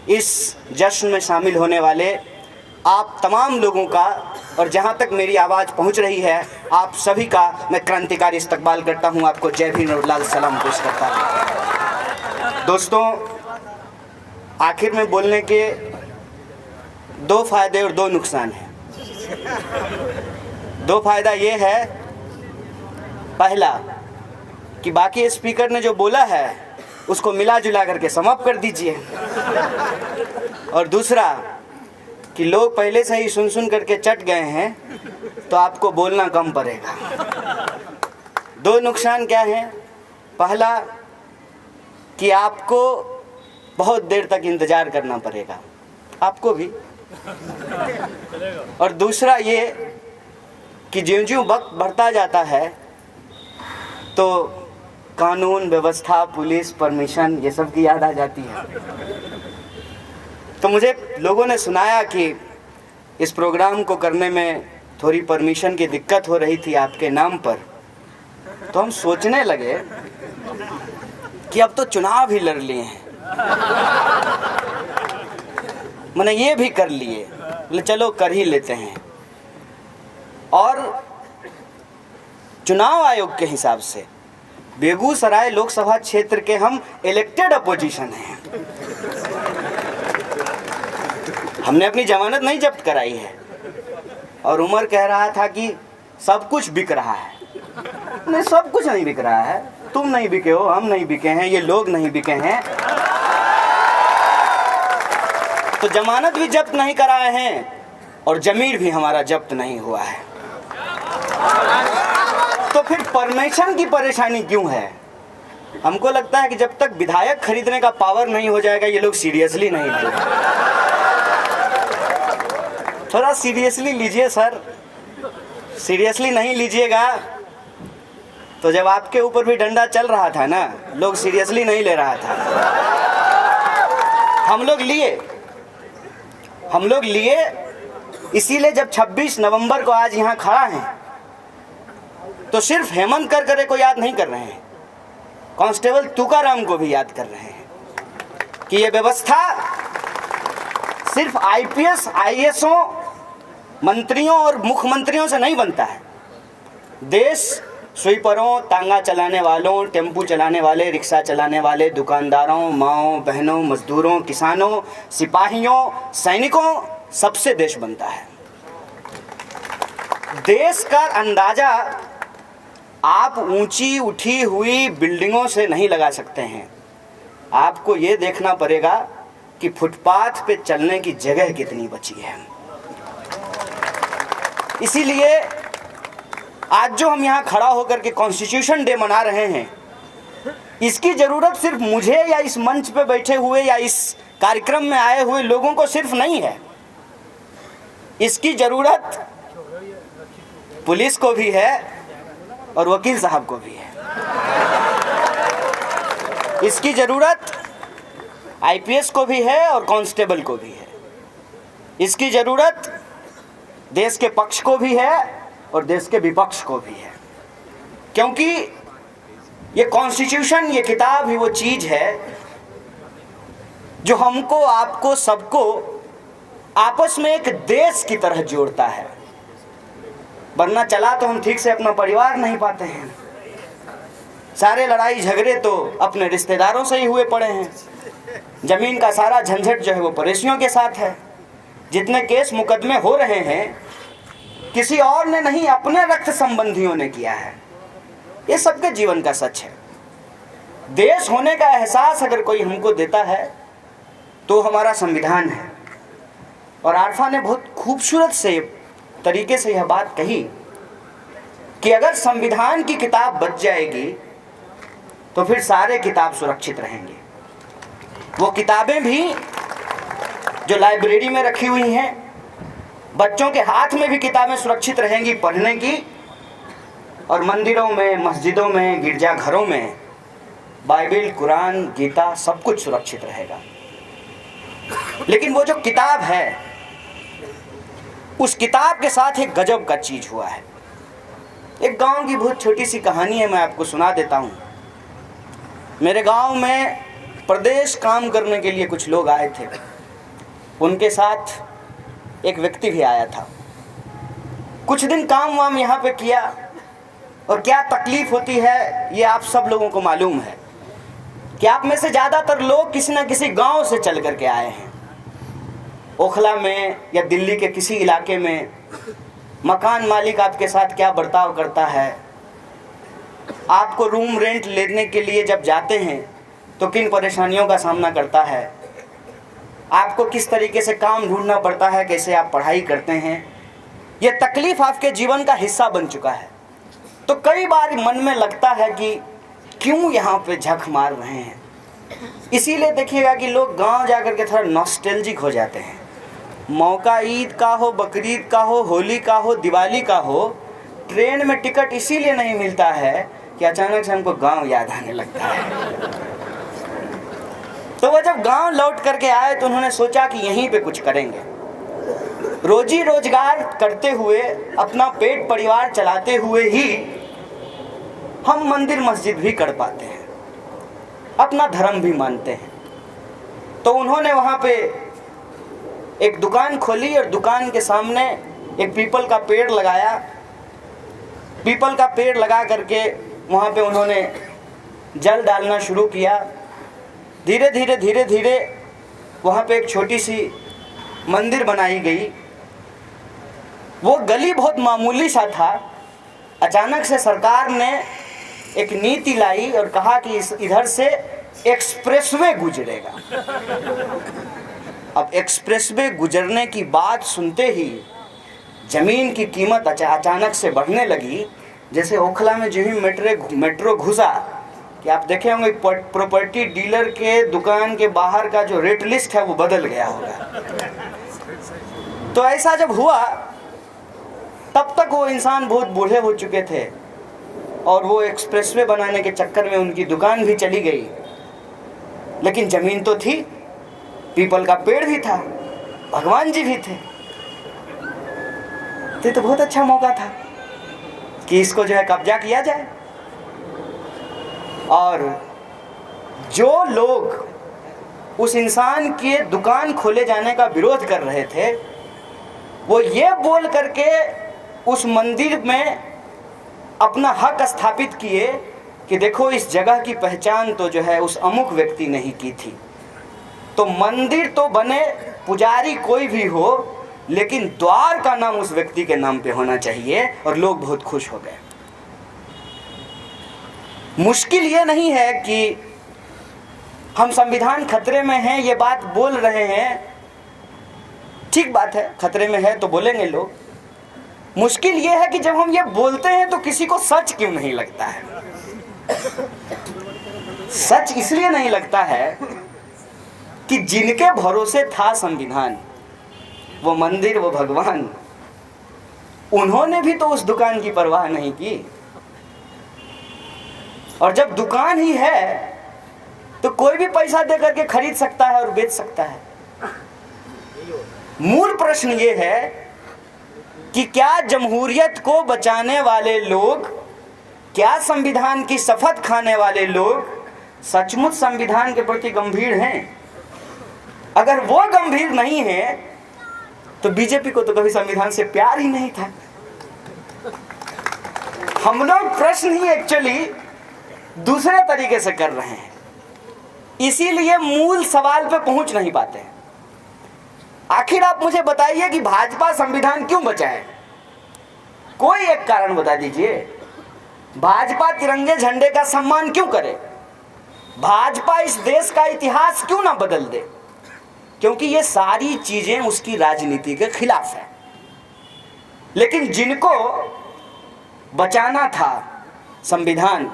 इस जश्न में शामिल होने वाले आप तमाम लोगों का और जहां तक मेरी आवाज़ पहुंच रही है आप सभी का मैं क्रांतिकारी इस्तकबाल करता हूं। आपको जय भीम और लाल सलाम पेश करता हूं। दोस्तों, आखिर में बोलने के 2 फ़ायदे और 2 नुकसान हैं। 2 फ़ायदा ये है, पहला कि बाकी स्पीकर ने जो बोला है उसको मिला जुला करके समाप्त कर दीजिए, और दूसरा कि लोग पहले से ही सुन सुन करके चट गए हैं तो आपको बोलना कम पड़ेगा। 2 नुकसान क्या हैं? पहला कि आपको बहुत देर तक इंतज़ार करना पड़ेगा, आपको भी, और दूसरा ये कि ज्यों-ज्यों वक्त बढ़ता जाता है तो कानून व्यवस्था, पुलिस, परमिशन, ये सब की याद आ जाती है। तो मुझे लोगों ने सुनाया कि इस प्रोग्राम को करने में थोड़ी परमिशन की दिक्कत हो रही थी आपके नाम पर, तो हम सोचने लगे कि अब तो चुनाव ही लड़ लिए हैं, मैंने ये भी कर लिए, चलो कर ही लेते हैं। और चुनाव आयोग के हिसाब से बेगूसराय लोकसभा क्षेत्र के हम इलेक्टेड अपोजिशन हैं। हमने अपनी जमानत नहीं जब्त कराई है, और उमर कह रहा था कि सब कुछ बिक रहा है। नहीं, सब कुछ नहीं बिक रहा है, तुम नहीं बिके हो, हम नहीं बिके हैं, ये लोग नहीं बिके हैं, तो जमानत भी जब्त नहीं कराए हैं और जमीर भी हमारा जब्त नहीं हुआ है, तो फिर परमिशन की परेशानी क्यों है? हमको लगता है कि जब तक विधायक खरीदने का पावर नहीं हो जाएगा ये लोग सीरियसली नहीं लेंगे। थोड़ा सीरियसली लीजिए सर, सीरियसली नहीं लीजिएगा तो जब आपके ऊपर भी डंडा चल रहा था ना, लोग सीरियसली नहीं ले रहा था, हम लोग लिए इसीलिए जब 26 नवंबर को आज यहाँ खड़ा हैं तो सिर्फ हेमंत करकरे को याद नहीं कर रहे हैं, कांस्टेबल तुकाराम को भी याद कर रहे हैं कि ये व्यवस्था सिर्फ आईपीएस आईएएसओं, मंत्रियों और मुख्यमंत्रियों से नहीं बनता है। देश स्वीपरों, तांगा चलाने वालों, टेम्पू चलाने वाले, रिक्शा चलाने वाले, दुकानदारों, माँओं, बहनों, मजदूरों, किसानों, सिपाहियों, सैनिकों, सबसे देश बनता है। देश का अंदाजा आप ऊंची उठी हुई बिल्डिंगों से नहीं लगा सकते हैं, आपको ये देखना पड़ेगा कि फुटपाथ पे चलने की जगह कितनी बची है। इसीलिए आज जो हम यहाँ खड़ा होकर के कॉन्स्टिट्यूशन डे मना रहे हैं, इसकी ज़रूरत सिर्फ मुझे या इस मंच पे बैठे हुए या इस कार्यक्रम में आए हुए लोगों को सिर्फ नहीं है, इसकी ज़रूरत पुलिस को भी है और वकील साहब को भी है, इसकी ज़रूरत आईपीएस को भी है और कांस्टेबल को भी है, इसकी ज़रूरत देश के पक्ष को भी है और देश के विपक्ष को भी है। क्योंकि ये कॉन्स्टिट्यूशन, ये किताब ही वो चीज़ है जो हमको, आपको, सबको आपस में एक देश की तरह जोड़ता है। वरना चला तो हम ठीक से अपना परिवार नहीं पाते हैं, सारे लड़ाई झगड़े तो अपने रिश्तेदारों से ही हुए पड़े हैं, ज़मीन का सारा झंझट जो है वो पड़ोसियों के साथ है, जितने केस मुकदमे हो रहे हैं किसी और ने नहीं, अपने रक्त संबंधियों ने किया है। ये सबके जीवन का सच है। देश होने का एहसास अगर कोई हमको देता है तो हमारा संविधान है। और आरफा ने बहुत खूबसूरत से तरीके से यह बात कही कि अगर संविधान की किताब बच जाएगी तो फिर सारे किताब सुरक्षित रहेंगे। वो किताबें भी जो लाइब्रेरी में रखी हुई हैं, बच्चों के हाथ में भी किताबें सुरक्षित रहेंगी पढ़ने की, और मंदिरों में, मस्जिदों में, गिरजाघरों में बाइबिल, कुरान, गीता सब कुछ सुरक्षित रहेगा। लेकिन वो जो किताब है, उस किताब के साथ एक गजब का चीज हुआ है। एक गांव की बहुत छोटी सी कहानी है, मैं आपको सुना देता हूँ। मेरे गांव में प्रदेश काम करने के लिए कुछ लोग आए थे, उनके साथ एक व्यक्ति भी आया था। कुछ दिन काम वाम यहाँ पे किया, और क्या तकलीफ होती है ये आप सब लोगों को मालूम है कि आप में से ज़्यादातर लोग किसी न किसी गांव से चल करके आए हैं। ओखला में या दिल्ली के किसी इलाके में मकान मालिक आपके साथ क्या बर्ताव करता है, आपको रूम रेंट लेने के लिए जब जाते हैं तो किन परेशानियों का सामना करता है, आपको किस तरीके से काम ढूंढना पड़ता है, कैसे आप पढ़ाई करते हैं, ये तकलीफ़ आपके जीवन का हिस्सा बन चुका है। तो कई बार मन में लगता है कि क्यों यहाँ पे झक मार रहे हैं। इसीलिए देखिएगा कि लोग गांव जाकर के थोड़ा नॉस्टैल्जिक हो जाते हैं। मौका ईद का हो, बकरीद का हो, होली का हो, दिवाली का हो, ट्रेन में टिकट इसीलिए नहीं मिलता है कि अचानक से हमको गांव याद आने लगता है। तो वो जब गांव लौट करके आए तो उन्होंने सोचा कि यहीं पे कुछ करेंगे, रोजी रोजगार करते हुए, अपना पेट परिवार चलाते हुए ही हम मंदिर मस्जिद भी कर पाते हैं, अपना धर्म भी मानते हैं। तो उन्होंने वहाँ पे एक दुकान खोली और दुकान के सामने एक पीपल का पेड़ लगाया। पीपल का पेड़ लगा करके वहाँ पे उन्होंने जल डालना शुरू किया। धीरे धीरे वहाँ पे एक छोटी सी मंदिर बनाई गई। वो गली बहुत मामूली सा था। अचानक से सरकार ने एक नीति लाई और कहा कि इधर से एक्सप्रेसवे गुजरेगा। अब एक्सप्रेसवे गुजरने की बात सुनते ही ज़मीन की कीमत अचानक से बढ़ने लगी। जैसे ओखला में जो ही मेट्रो घुसा कि आप देखे होंगे प्रॉपर्टी डीलर के दुकान के बाहर का जो रेट लिस्ट है वो बदल गया होगा। तो ऐसा जब हुआ तब तक वो इंसान बहुत बूढ़े हो चुके थे और वो एक्सप्रेसवे बनाने के चक्कर में उनकी दुकान भी चली गई। लेकिन ज़मीन तो थी, पीपल का पेड़ भी था, भगवान जी भी थे। तो बहुत अच्छा मौका था कि इसको जो है कब्जा किया जाए। और जो लोग उस इंसान के दुकान खोले जाने का विरोध कर रहे थे वो ये बोल करके उस मंदिर में अपना हक स्थापित किए कि देखो इस जगह की पहचान तो जो है उस अमुक व्यक्ति ने ही की थी। तो मंदिर तो बने, पुजारी कोई भी हो, लेकिन द्वार का नाम उस व्यक्ति के नाम पे होना चाहिए। और लोग बहुत खुश हो गए। मुश्किल ये नहीं है कि हम संविधान खतरे में हैं ये बात बोल रहे हैं, ठीक बात है, खतरे में है तो बोलेंगे लोग। मुश्किल ये है कि जब हम ये बोलते हैं तो किसी को सच क्यों नहीं लगता है। सच इसलिए नहीं लगता है कि जिनके भरोसे था संविधान, वो मंदिर, वो भगवान, उन्होंने भी तो उस दुकान की परवाह नहीं की। और जब दुकान ही है तो कोई भी पैसा दे करके खरीद सकता है और बेच सकता है। मूल प्रश्न ये है कि क्या जमहूरियत को बचाने वाले लोग, क्या संविधान की शपथ खाने वाले लोग सचमुच संविधान के प्रति गंभीर हैं? अगर वो गंभीर नहीं है तो बीजेपी को तो कभी संविधान से प्यार ही नहीं था। हम लोग प्रश्न ही एक्चुअली दूसरे तरीके से कर रहे हैं, इसीलिए मूल सवाल पे पहुंच नहीं पाते हैं। आखिर आप मुझे बताइए कि भाजपा संविधान क्यों बचाए? कोई एक कारण बता दीजिए। भाजपा तिरंगे झंडे का सम्मान क्यों करे? भाजपा इस देश का इतिहास क्यों ना बदल दे? क्योंकि ये सारी चीजें उसकी राजनीति के खिलाफ है। लेकिन जिनको बचाना था संविधान,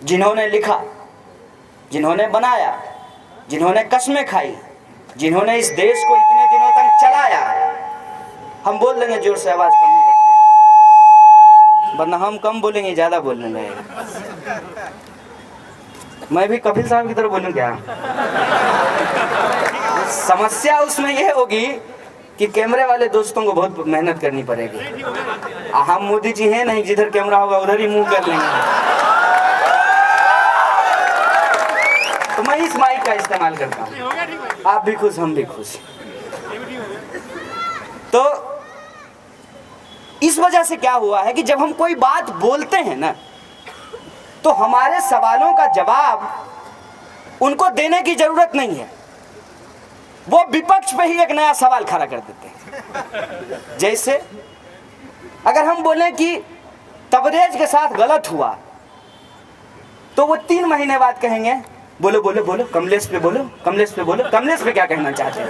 जिन्होंने लिखा, जिन्होंने बनाया, जिन्होंने कस्में खाई, जिन्होंने इस देश को इतने दिनों तक चलाया, हम बोल लेंगे जोर से, आवाज कम नहीं रखिए, वरना हम कम बोलेंगे ज्यादा बोलने लगेगा। मैं भी कपिल साहब की तरह बोलूं क्या? समस्या उसमें यह होगी कि कैमरे वाले दोस्तों को बहुत मेहनत करनी पड़ेगी। हम मोदी जी हैं नहीं, जिधर कैमरा होगा उधर ही मुंह कर लेंगे। तो मैं मैं इस माइक का इस्तेमाल करता हूँ, आप भी खुश हम भी खुश। तो इस वजह से क्या हुआ है कि जब हम कोई बात बोलते हैं ना, तो हमारे सवालों का जवाब उनको देने की जरूरत नहीं है, वो विपक्ष पे ही एक नया सवाल खड़ा कर देते हैं। जैसे अगर हम बोलें कि तबरेज के साथ गलत हुआ, तो वो 3 महीने बाद कहेंगे बोलो बोलो बोलो कमलेश पे बोलो, कमलेश पे बोलो। कमलेश पे क्या कहना चाहते हैं?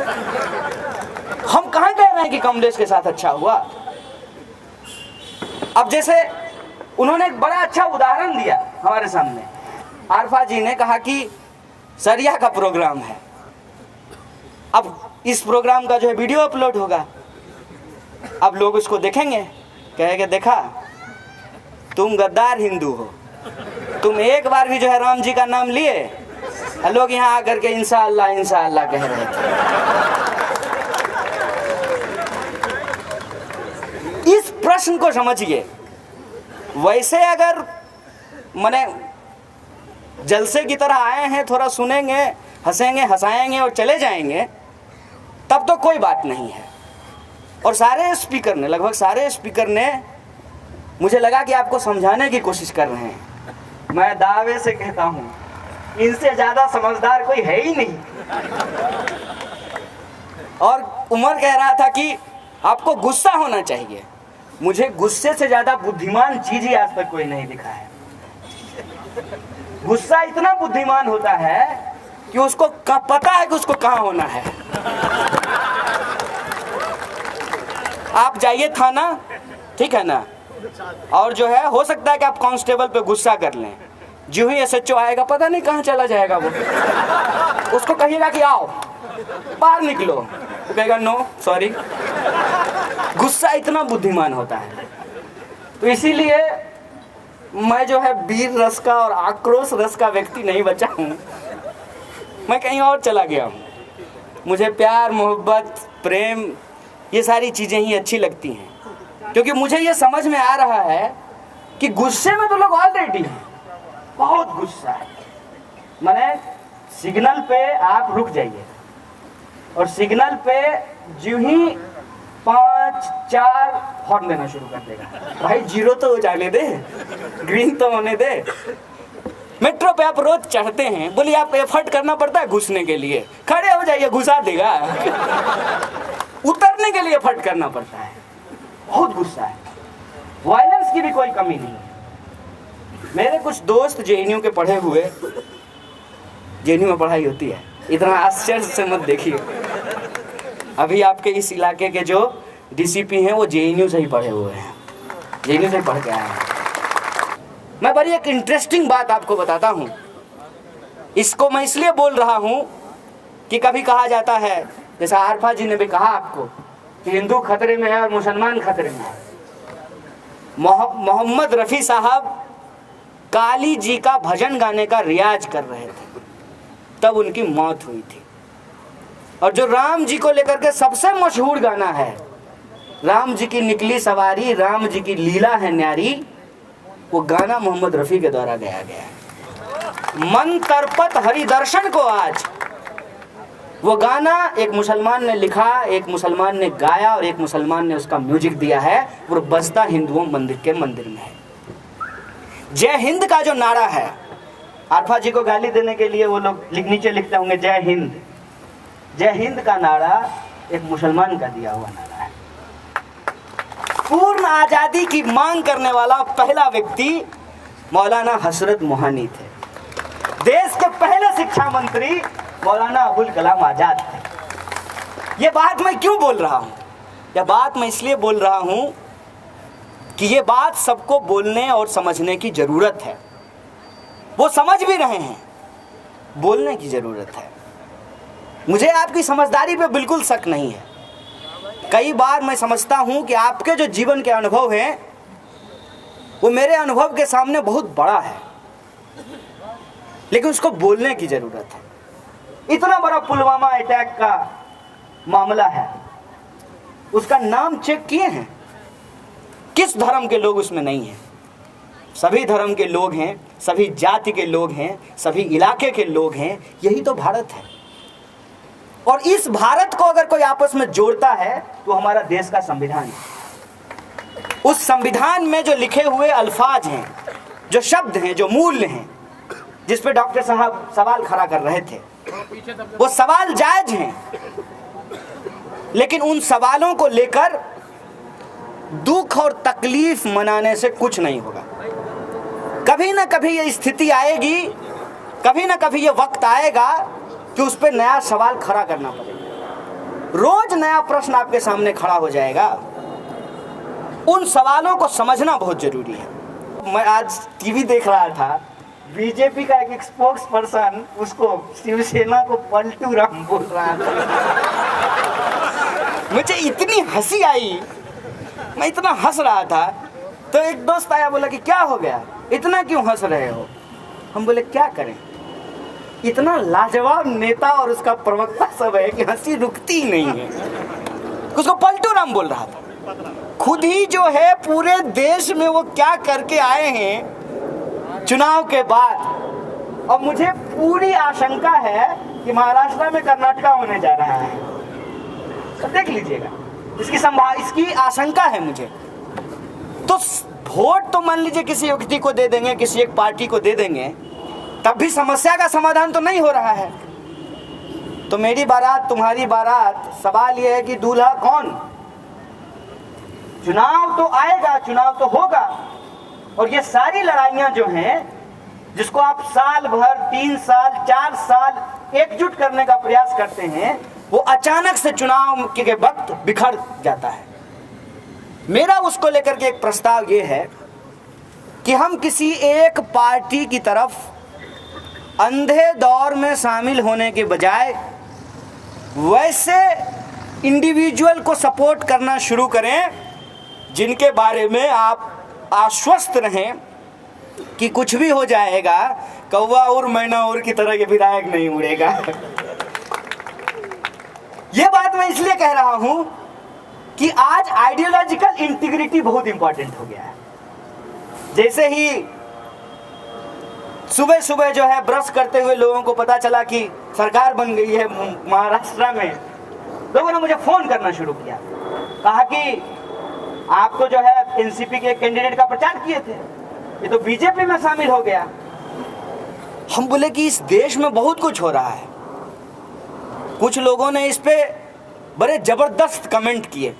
हम कहाँ कह रहे हैं कि कमलेश के साथ अच्छा हुआ। अब जैसे उन्होंने एक बड़ा अच्छा उदाहरण दिया हमारे सामने, आरफा जी ने कहा कि सरिया का प्रोग्राम है, अब इस प्रोग्राम का जो है वीडियो अपलोड होगा, अब लोग उसको देखेंगे, कहेंगे देखा तुम गद्दार हिंदू हो, तुम एक बार भी जो है राम जी का नाम लिए, लोग यहाँ आकर के इंशाअल्लाह इंशाअल्लाह कह रहे थे। इस प्रश्न को समझिए। वैसे अगर माने जलसे की तरह आए हैं, थोड़ा सुनेंगे, हंसेंगे, हंसाएंगे और चले जाएंगे, तब तो कोई बात नहीं है। और सारे स्पीकर ने, लगभग सारे स्पीकर ने, मुझे लगा कि आपको समझाने की कोशिश कर रहे हैं। मैं दावे से कहता हूँ इनसे ज्यादा समझदार कोई है ही नहीं। और उमर कह रहा था कि आपको गुस्सा होना चाहिए। मुझे गुस्से से ज्यादा बुद्धिमान चीज ही आज तक कोई नहीं दिखा है। गुस्सा इतना बुद्धिमान होता है कि उसको पता है कि उसको कहाँ होना है। आप जाइए थाना, ठीक है ना, और जो है हो सकता है कि आप कांस्टेबल पे गुस्सा कर लें, जो ही एसएचओ आएगा पता नहीं कहाँ चला जाएगा वो, उसको कहिएगा कि आओ बाहर निकलो, वो कहेगा नो सॉरी। गुस्सा इतना बुद्धिमान होता है। तो इसीलिए मैं जो है वीर रस का और आक्रोश रस का व्यक्ति नहीं बचा हूँ, मैं कहीं और चला गया हूँ। मुझे प्यार, मोहब्बत, प्रेम, ये सारी चीज़ें ही अच्छी लगती हैं, क्योंकि मुझे ये समझ में आ रहा है कि गुस्से में तो लोग ऑलरेडी हैं, बहुत गुस्सा है। माने सिग्नल पे आप रुक जाइए और सिग्नल पे जो ही 5, 4 हॉर्न देना शुरू कर देगा। भाई 0 तो हो जाने दे, ग्रीन तो होने दे। मेट्रो पे आप रोज चढ़ते हैं, बोलिए आपको एफर्ट करना पड़ता है घुसने के लिए, खड़े हो जाइए घुसा देगा। उतरने के लिए एफर्ट करना पड़ता है। बहुत गुस्सा है, वायलेंस की भी कोई कमी नहीं है। मेरे कुछ दोस्त जेएनयू के पढ़े हुए, जेएनयू में पढ़ाई होती है, इतना आश्चर्य से मत देखिए। अभी आपके इस इलाके के जो डीसीपी हैं वो जेएनयू से ही पढ़े हुए हैं, जेएनयू से पढ़ के आए हैं। मैं बड़ी एक इंटरेस्टिंग बात आपको बताता हूँ। इसको मैं इसलिए बोल रहा हूँ कि कभी कहा जाता है, जैसा आरफा जी ने भी कहा आपको, कि हिंदू खतरे में है और मुसलमान खतरे में है। मोहम्मद रफ़ी साहब काली जी का भजन गाने का रियाज कर रहे थे, तब उनकी मौत हुई थी। और जो राम जी को लेकर के सबसे मशहूर गाना है, राम जी की निकली सवारी, राम जी की लीला है न्यारी, वो गाना मोहम्मद रफ़ी के द्वारा गाया गया है। मन तरपत हरि दर्शन को आज, वो गाना एक मुसलमान ने लिखा, एक मुसलमान ने गाया और एक मुसलमान ने उसका म्यूजिक दिया है। वो बजता हिंदुओं के मंदिर में है। जय हिंद का जो नारा है, आरफा जी को गाली देने के लिए वो लोग नीचे लिखते होंगे जय हिंद। जय हिंद का नारा एक मुसलमान का दिया हुआ नारा है। पूर्ण आजादी की मांग करने वाला पहला व्यक्ति मौलाना हसरत मोहानी थे। देश के पहले शिक्षा मंत्री मौलाना अबुल कलाम आजाद थे। ये बात मैं क्यों बोल रहा हूँ? यह बात मैं इसलिए बोल रहा हूँ कि ये बात सबको बोलने और समझने की ज़रूरत है। वो समझ भी रहे हैं, बोलने की ज़रूरत है। मुझे आपकी समझदारी पे बिल्कुल शक नहीं है। कई बार मैं समझता हूँ कि आपके जो जीवन के अनुभव हैं वो मेरे अनुभव के सामने बहुत बड़ा है, लेकिन उसको बोलने की ज़रूरत है। इतना बड़ा पुलवामा अटैक का मामला है, उसका नाम चेक किए हैं? किस धर्म के लोग उसमें नहीं हैं? सभी धर्म के लोग हैं, सभी जाति के लोग हैं, सभी इलाके के लोग हैं। यही तो भारत है। और इस भारत को अगर कोई आपस में जोड़ता है तो हमारा देश का संविधान है। उस संविधान में जो लिखे हुए अल्फाज हैं, जो शब्द हैं, जो मूल्य हैं, जिस पे डॉक्टर साहब सवाल खड़ा कर रहे थे, वो सवाल जायज हैं, लेकिन उन सवालों को लेकर दुख और तकलीफ मनाने से कुछ नहीं होगा। कभी ना कभी ये स्थिति आएगी, कभी ना कभी ये वक्त आएगा कि उस पर नया सवाल खड़ा करना पड़ेगा। रोज नया प्रश्न आपके सामने खड़ा हो जाएगा। उन सवालों को समझना बहुत जरूरी है। मैं आज टीवी देख रहा था, बीजेपी का एक स्पोक्स पर्सन उसको शिवसेना को पलटू राम बोल रहा था। मुझे इतनी हंसी आई, मैं इतना हंस रहा था, तो एक दोस्त आया, बोला कि क्या हो गया, इतना क्यों हंस रहे हो? हम बोले क्या करें, इतना लाजवाब नेता और उसका प्रवक्ता सब है कि हंसी रुकती ही नहीं है। उसको पलटू राम बोल रहा था। खुद ही जो है पूरे देश में वो क्या करके आए हैं चुनाव के बाद। और मुझे पूरी आशंका है कि महाराष्ट्र में कर्नाटका होने जा रहा है, तो देख लीजिएगा, इसकी आशंका है मुझे। तो वोट तो मान लीजिए किसी व्यक्ति को दे देंगे, किसी एक पार्टी को दे देंगे, तब भी समस्या का समाधान तो नहीं हो रहा है। तो मेरी बारात तुम्हारी बारात, सवाल यह है कि दूल्हा कौन? चुनाव तो आएगा, चुनाव तो होगा, और ये सारी लड़ाइयां जो हैं, जिसको आप साल भर, 3 साल, 4 साल एकजुट करने का प्रयास करते हैं, वो अचानक से चुनाव के वक्त बिखर जाता है। मेरा उसको लेकर के एक प्रस्ताव ये है कि हम किसी एक पार्टी की तरफ अंधे दौर में शामिल होने के बजाय वैसे इंडिविजुअल को सपोर्ट करना शुरू करें जिनके बारे में आप आश्वस्त रहें कि कुछ भी हो जाएगा, कौवा और मैना और की तरह ये विधायक नहीं उड़ेगा। ये बात मैं इसलिए कह रहा हूं कि आज आइडियोलॉजिकल इंटीग्रिटी बहुत इंपॉर्टेंट हो गया है। जैसे ही सुबह सुबह जो है ब्रश करते हुए लोगों को पता चला कि सरकार बन गई है महाराष्ट्र में, लोगों ने मुझे फोन करना शुरू किया, कहा कि आप तो जो है एनसीपी के कैंडिडेट का प्रचार किए थे, ये तो बीजेपी में शामिल हो गया। हम बोले कि इस देश में बहुत कुछ हो रहा है। कुछ लोगों ने इस पे बड़े जबरदस्त कमेंट किए।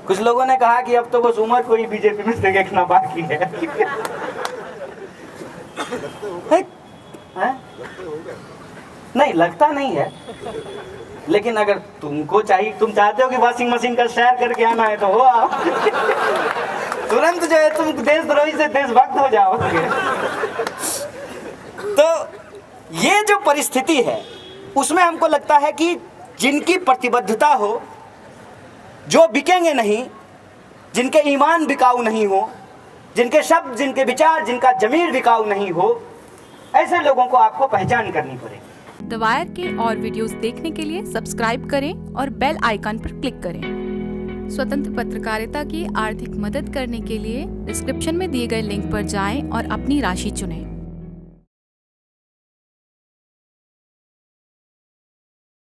कुछ लोगों ने कहा कि अब तो बस उम्र को ही बीजेपी में से देखना बाकी है। नहीं, लगता नहीं है, लेकिन अगर तुमको चाहिए, तुम चाहते हो कि वॉशिंग मशीन का शेयर करके आना है तो हो आओ। तुरंत जो है तुम देशद्रोही से देशभक्त हो जाओगे। तो ये जो परिस्थिति है उसमें हमको लगता है कि जिनकी प्रतिबद्धता हो, जो बिकेंगे नहीं, जिनके ईमान बिकाऊ नहीं हो, जिनके शब्द, जिनके विचार, जिनका जमीर बिकाऊ नहीं हो, ऐसे लोगों को आपको पहचान करनी पड़ेगी। द वायर के और वीडियोस देखने के लिए सब्सक्राइब करें और बेल आइकन पर क्लिक करें। स्वतंत्र पत्रकारिता की आर्थिक मदद करने के लिए डिस्क्रिप्शन में दिए गए लिंक पर जाएं और अपनी राशि चुनें।